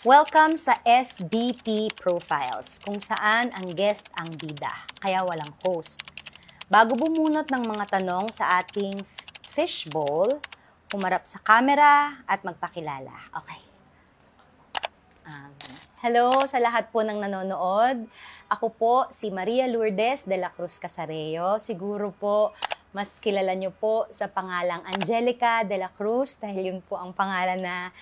Welcome sa SBP Profiles, kung saan ang guest ang bida, kaya walang host. Bago bumunot ng mga tanong sa ating fishbowl, humarap sa camera at magpakilala. Okay. Hello sa lahat po ng nanonood. Ako po si Maria Lourdes de la Cruz Casareo. Siguro po mas kilala nyo po sa pangalang Angelica de la Cruz dahil yun po ang pangalan na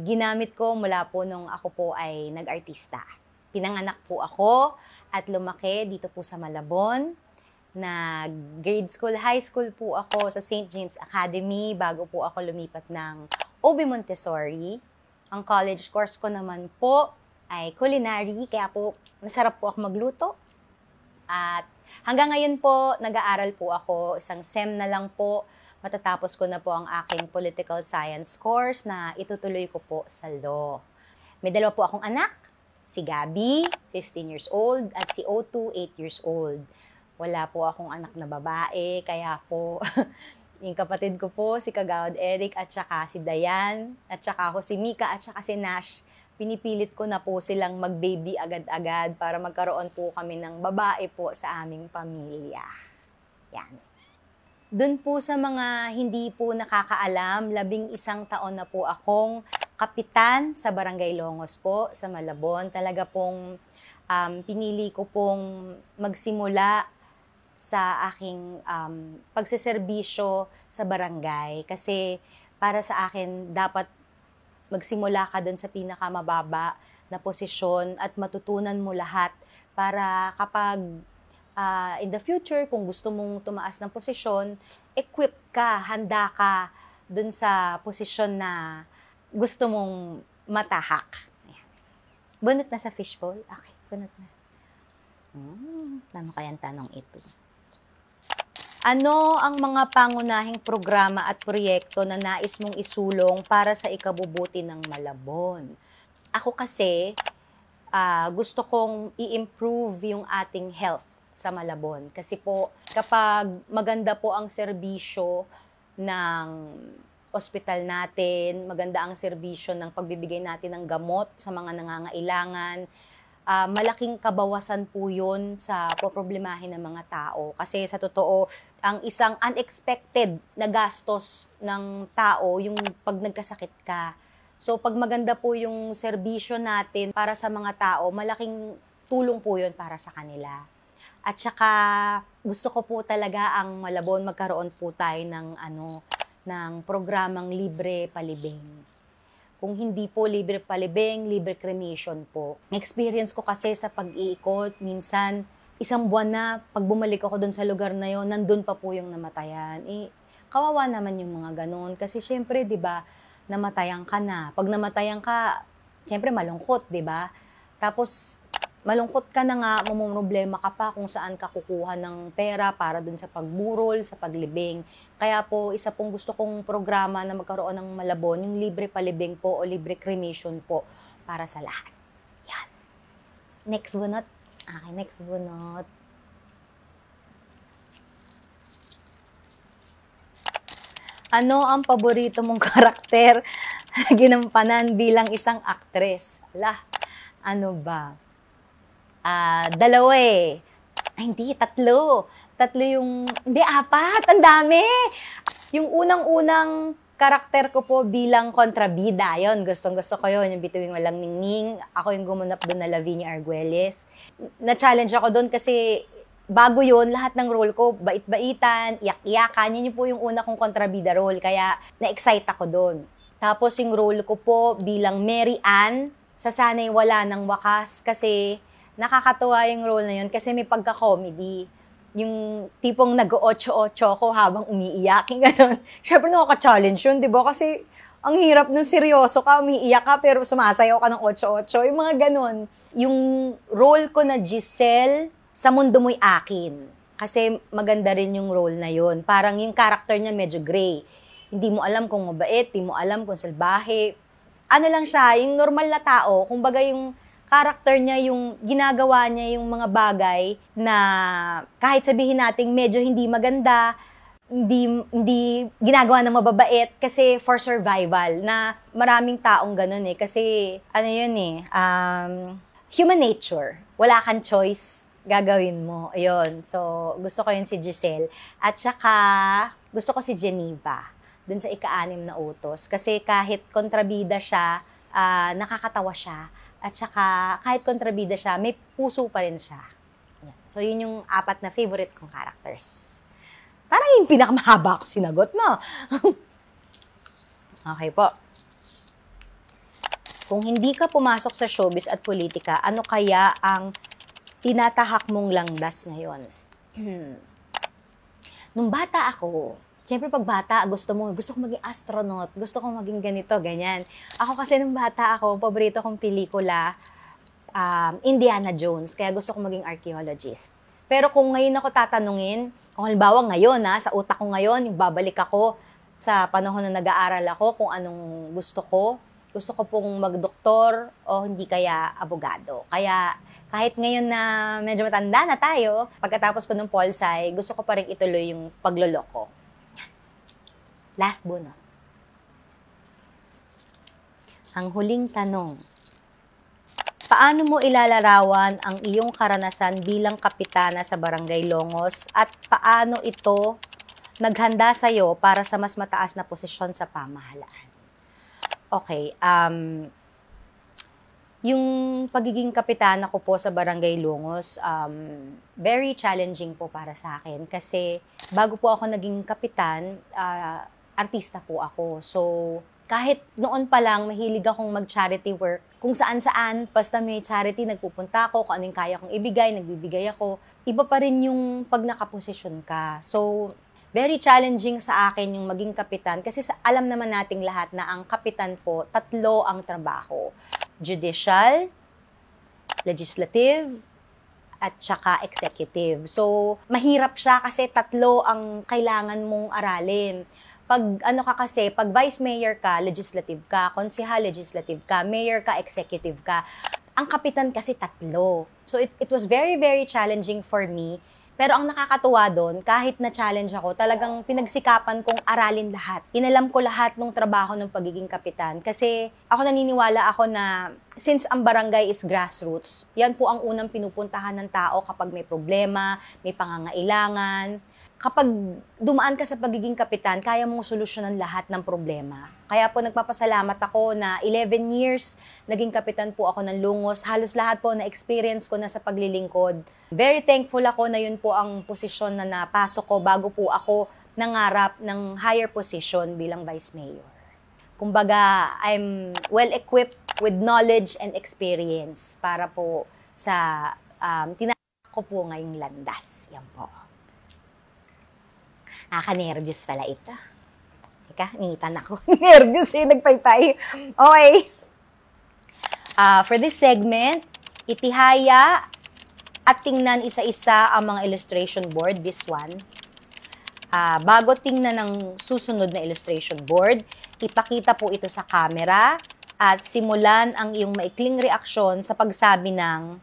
ginamit ko mula po nung ako po ay nag-artista. Pinanganak po ako at lumaki dito po sa Malabon. Nag-grade school, high school po ako sa St. James Academy bago po ako lumipat ng OB Montessori. Ang college course ko naman po ay culinary, kaya po masarap po ako magluto. At hanggang ngayon po, nag-aaral po ako, isang SEM na lang po. Matatapos ko na po ang aking political science course na itutuloy ko po sa law. May dalawa po akong anak, si Gabi, 15 years old, at si O2, 8 years old. Wala po akong anak na babae, kaya po yung kapatid ko po, si Kagawad Eric, at saka si Dayan, at saka ako si Mika, at saka si Nash. Pinipilit ko na po silang mag-baby agad-agad para magkaroon po kami ng babae po sa aming pamilya. Yan. Doon po sa mga hindi po nakakaalam, 11 taon na po akong kapitan sa Barangay Longos po, sa Malabon. Talaga pong pinili ko pong magsimula sa aking pagseserbisyo sa barangay. Kasi para sa akin, dapat magsimula ka dun sa pinakamababa na posisyon at matutunan mo lahat para kapag in the future, kung gusto mong tumaas ng posisyon, equipped ka, handa ka dun sa posisyon na gusto mong matahak. Ayan. Bunot na sa fishbowl? Okay, bunot na. Tama kayang tanong ito. Ano ang mga pangunahing programa at proyekto na nais mong isulong para sa ikabubuti ng Malabon? Ako kasi, gusto kong i-improve yung ating health sa Malabon. Kasi po, kapag maganda po ang serbisyo ng ospital natin, maganda ang serbisyo ng pagbibigay natin ng gamot sa mga nangangailangan, malaking kabawasan po yun sa poproblemahin ng mga tao. Kasi sa totoo, ang isang unexpected na gastos ng tao, yung pag nagkasakit ka. So pag maganda po yung serbisyo natin para sa mga tao, malaking tulong po yun para sa kanila. At saka gusto ko po talaga ang Malabon magkaroon po tayo ng programang libre palibing. Kung hindi po libre palibing, libre cremation po. Experience ko kasi sa pag-iikot, minsan isang buwan na, pag bumalik ako doon sa lugar na yon, nandun pa po yung namatayan. Kawawa naman yung mga ganun. Kasi syempre, di ba, namatayan ka na. Pag namatayan ka, syempre malungkot, di ba? Tapos, malungkot ka na nga, mamumroblema ka pa kung saan ka kukuha ng pera para dun sa pagburol, sa paglibing. Kaya po, isa pong gusto kong programa na magkaroon ng Malabon, yung libre palibing po o libre cremation po para sa lahat. Yan. Next bunot. Okay, next bunot. Ano ang paborito mong karakter na ginampanan bilang isang aktres? Ano ba? Dalawa eh. Ay, hindi, tatlo. Hindi, apat. Ang dami. Yung unang-unang karakter ko po bilang kontrabida. Yun, gustong-gusto ko yun. Yung Bituing Walang Ningning. Ako yung gumanap doon na Lavinia Arguelles. Na-challenge ako doon kasi bago yun, lahat ng role ko, bait-baitan, iyak-iyakan. Yun po yung una kong kontrabida role. Kaya na-excite ako doon. Tapos yung role ko po bilang Mary Ann, sa Sana'y Wala ng Wakas. Kasi nakakatuwa yung role na yun kasi may pagka-comedy. Yung tipong nag-8-8 ko habang umiiyak. Yung gano'n. Siyempre nakaka-challenge yun, di ba? Kasi ang hirap nung seryoso ka, umiiyak ka, pero sumasayaw ka ng 8-8. Yung mga gano'n. Yung role ko na Giselle, Sa Mundo Mo'y Akin. Kasi maganda rin yung role na yun. Parang yung character niya medyo gray. Hindi mo alam kung mabait, hindi mo alam kung salbahe. Ano lang siya, yung normal na tao, kumbaga yung character niya, yung ginagawa niya yung mga bagay na kahit sabihin nating medyo hindi maganda, hindi ginagawa ng mababait kasi for survival na maraming taong ganun kasi ano yun human nature. Wala kang choice, gagawin mo. Ayun. So, gusto ko yun si Giselle. At saka, gusto ko si Geneva dun sa ika-6 na utos. Kasi kahit kontrabida siya, nakakatawa siya. At saka, kahit kontrabida siya, may puso pa rin siya. Yan. So, yun yung 4 na favorite kong characters. Parang yung pinakamahaba ko sinagot, no? Okay po. Kung hindi ka pumasok sa showbiz at politika, ano kaya ang tinatahak mong langdas ngayon? Nung bata ako, siyempre pag bata, gusto ko maging astronaut, gusto ko maging ganito, ganyan. Ako kasi nung bata ako, paborito kong pelikula, Indiana Jones, kaya gusto ko maging archaeologist. Pero kung ngayon ako tatanungin, kung halimbawa ngayon sa utak ko ngayon, babalik ako sa panahon na nag-aaral ako kung anong gusto ko pong magdoktor o hindi kaya abogado. Kaya kahit ngayon na medyo matanda na tayo, pagkatapos ko ng Pol-Sci, gusto ko pa rin ituloy yung pagloloko. Last bunot. Ang huling tanong. Paano mo ilalarawan ang iyong karanasan bilang kapitana sa Barangay Longos at paano ito naghanda sa'yo para sa mas mataas na posisyon sa pamahalaan? Okay, yung pagiging kapitana ko po sa Barangay Longos, very challenging po para sa akin kasi bago po ako naging kapitan, artista po ako. So, kahit noon pa lang, mahilig akong mag-charity work. Kung saan-saan, basta may charity, nagpupunta ako, kung ano yung kaya kong ibigay, nagbibigay ako. Iba pa rin yung pag nakaposisyon ka. So, very challenging sa akin yung maging kapitan kasi alam naman nating lahat na ang kapitan po, 3 ang trabaho. Judicial, legislative, at saka executive. So, mahirap siya kasi 3 ang kailangan mong aralin. Pag pag vice mayor ka, legislative ka, konsehal, legislative ka, mayor ka, executive ka. Ang kapitan kasi 3. So it was very, very challenging for me. Pero ang nakakatuwa doon, kahit na-challenge ako, talagang pinagsikapan kong aralin lahat. Inalam ko lahat ng trabaho ng pagiging kapitan. Kasi ako naniniwala ako na since ang barangay is grassroots, yan po ang unang pinupuntahan ng tao kapag may problema, may pangangailangan. Kapag dumaan ka sa pagiging kapitan, kaya mong solusyonan lahat ng problema. Kaya po nagpapasalamat ako na 11 years naging kapitan po ako ng Lungos. Halos lahat po na experience ko na sa paglilingkod. Very thankful ako na yun po ang posisyon na napasok ko bago po ako nangarap ng higher position bilang vice mayor. Kumbaga, I'm well-equipped with knowledge and experience para po sa tinatahak ko po ngayong landas. Yan po. Nakaka-nervous pala ito. Teka, ningitan ako. Nervous nagpaypay. Okay. For this segment, itihaya at tingnan isa-isa ang mga illustration board, this one. Bago tingnan ng susunod na illustration board, ipakita po ito sa camera at simulan ang iyong maikling reaksyon sa pagsabi ng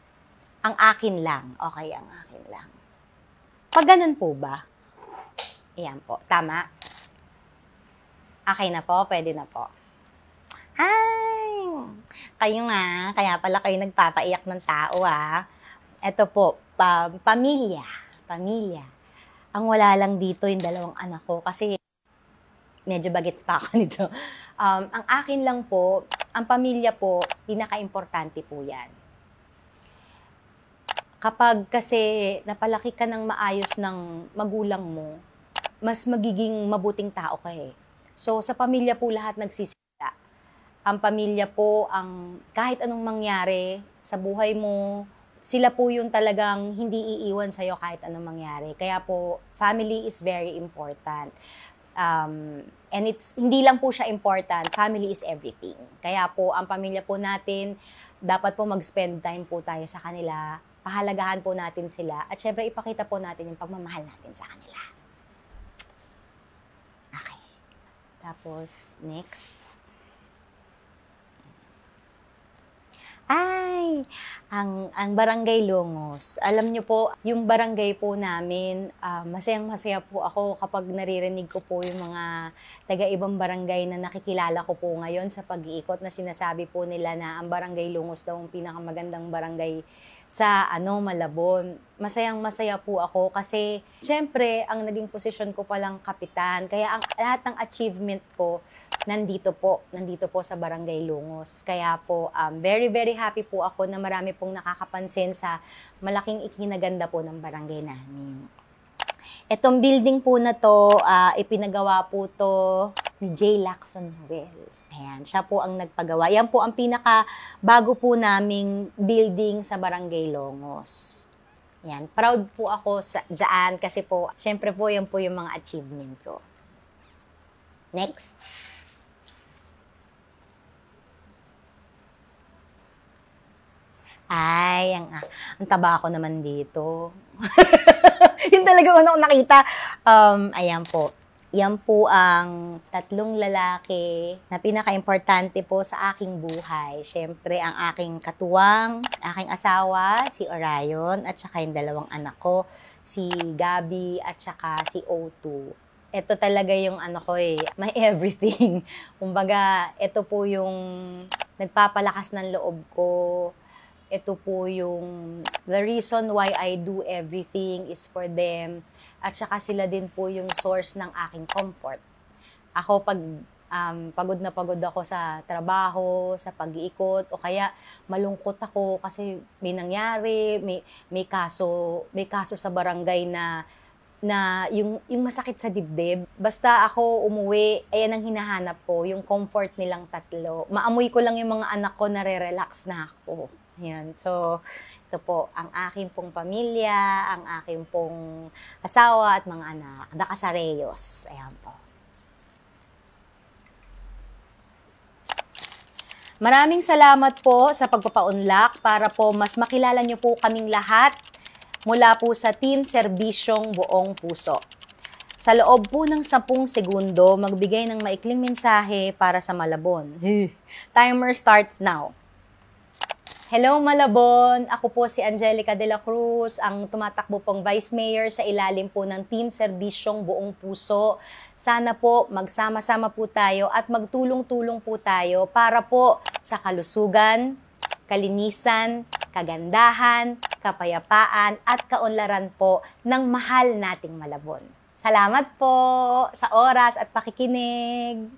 ang akin lang. Okay, ang akin lang. Pag ganun po ba? Ayan po. Tama? Okay na po? Pwede na po. Ay! Kayo nga. Kaya pala kayo nagpapaiyak ng tao, Ito po. Pamilya. Pamilya. Ang wala lang dito yung 2 anak ko kasi medyo bagets pa ako nito. Ang akin lang po, ang pamilya po, pinaka-importante po yan. Kapag kasi napalaki ka ng maayos ng magulang mo, mas magiging mabuting tao ka So, sa pamilya po lahat nagsisimula. Ang pamilya po, kahit anong mangyari sa buhay mo, sila po yung talagang hindi iiwan sa'yo kahit anong mangyari. Kaya po, family is very important. And hindi lang po siya important, family is everything. Kaya po, ang pamilya po natin, dapat po mag-spend time po tayo sa kanila, pahalagahan po natin sila, at syempre ipakita po natin yung pagmamahal natin sa kanila. Okay. Tapos, next. Ay, ang Barangay Longos. Alam niyo po, yung barangay po namin, masayang-masaya po ako kapag naririnig ko po yung mga taga-ibang barangay na nakikilala ko po ngayon sa pag-iikot na sinasabi po nila na ang Barangay Longos daw ang pinakamagandang barangay sa Malabon. Masayang-masaya po ako kasi syempre ang naging posisyon ko palang kapitan. Kaya ang lahat ng achievement ko nandito po sa Barangay Longos. Kaya po, very, very happy po ako na marami pong nakakapansin sa malaking ikinaganda po ng barangay namin. Itong building po na to, ipinagawa po to ni J. Lacson Noel. Ayan, siya po ang nagpagawa. Yan po ang pinaka-bago po naming building sa Barangay Longos. Yan, proud po ako dyan kasi po, syempre po, yan po yung mga achievement ko. Next. Ay, ang taba ko naman dito. Yun talaga una ko nakita. Ayan po. Yan po ang 3 lalaki na pinaka-importante po sa aking buhay. Siyempre, ang aking katuwang, aking asawa, si Orion, at saka yung 2 anak ko, si Gabi at saka si O2. Ito talaga yung ko my everything. Kumbaga, ito po yung nagpapalakas ng loob ko. Ito po yung the reason why I do everything is for them. At saka sila din po yung source ng aking comfort. Ako pag pagod na pagod ako sa trabaho, sa pag-iikot, o kaya malungkot ako kasi may nangyari, may kaso sa barangay na yung masakit sa dibdib. Basta ako umuwi, ayan ang hinahanap ko, yung comfort nilang 3. Maamoy ko lang yung mga anak ko, nare-relax na ako. Yan. So, ito po, ang aking pong pamilya, ang aking pong asawa at mga anak, the Casareyos. Ayan po. Maraming salamat po sa pagpapaunlak para po mas makilala niyo po kaming lahat mula po sa Team Serbisyong Buong Puso. Sa loob po ng 10 segundo, magbigay ng maikling mensahe para sa Malabon. Timer starts now. Hello Malabon! Ako po si Angelica de la Cruz, ang tumatakbo pong Vice Mayor sa ilalim po ng Team Serbisyong Buong Puso. Sana po magsama-sama po tayo at magtulong-tulong po tayo para po sa kalusugan, kalinisan, kagandahan, kapayapaan at kaunlaran po ng mahal nating Malabon. Salamat po sa oras at pakikinig!